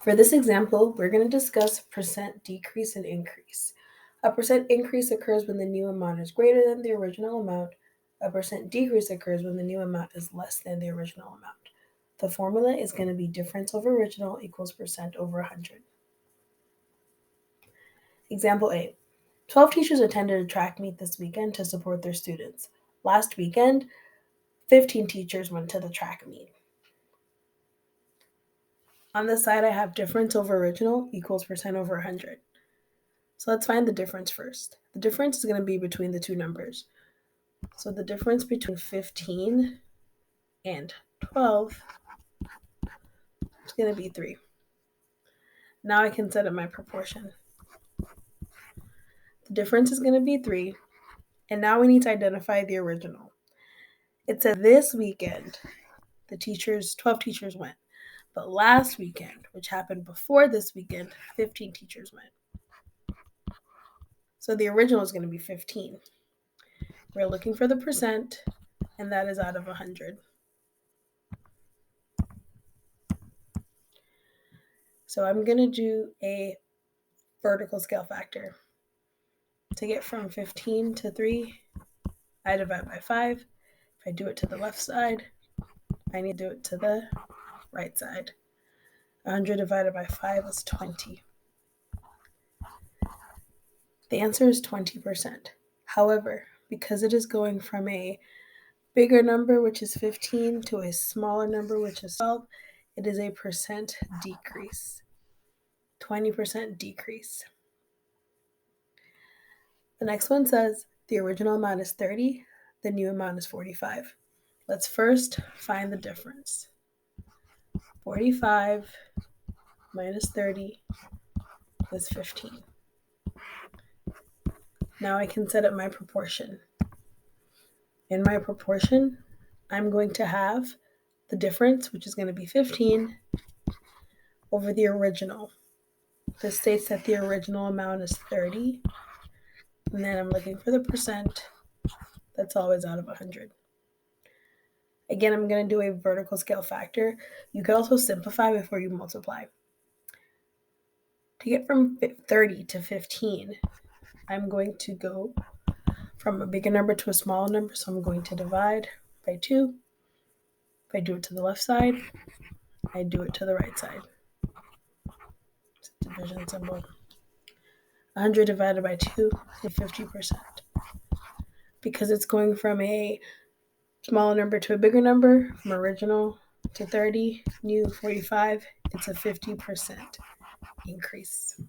For this example, we're going to discuss percent decrease and increase. A percent increase occurs when the new amount is greater than the original amount. A percent decrease occurs when the new amount is less than the original amount. The formula is going to be difference over original equals percent over 100. Example A. 12 teachers attended a track meet this weekend to support their students. Last weekend, 15 teachers went to the track meet. On this side, I have difference over original equals percent over 100. So let's find the difference first. The difference is going to be between the two numbers. So the difference between 15 and 12 is going to be 3. Now I can set up my proportion. The difference is going to be 3. And now we need to identify the original. It said this weekend, 12 teachers went. But last weekend, which happened before this weekend, 15 teachers went. So the original is going to be 15. We're looking for the percent, and that is out of 100. So I'm going to do a vertical scale factor. To get from 15 to 3, I divide by 5. If I do it to the left side, I need to do it to the right side. 100 divided by 5 is 20. The answer is 20%. However, because it is going from a bigger number, which is 15, to a smaller number, which is 12, it is a percent decrease. 20% decrease. The next one says the original amount is 30, the new amount is 45. Let's first find the difference. 45 minus 30 is 15. Now I can set up my proportion. In my proportion, I'm going to have the difference, which is going to be 15, over the original. This states that the original amount is 30, and then I'm looking for the percent. That's always out of 100. Again, I'm going to do a vertical scale factor. You could also simplify before you multiply. To get from 30 to 15, I'm going to go from a bigger number to a smaller number, so I'm going to divide by 2. If I do it to the left side, I do it to the right side. It's a division symbol. 100 divided by 2 is 50%. Because it's going from a smaller number to a bigger number, from original to 30, new 45, it's a 50% increase.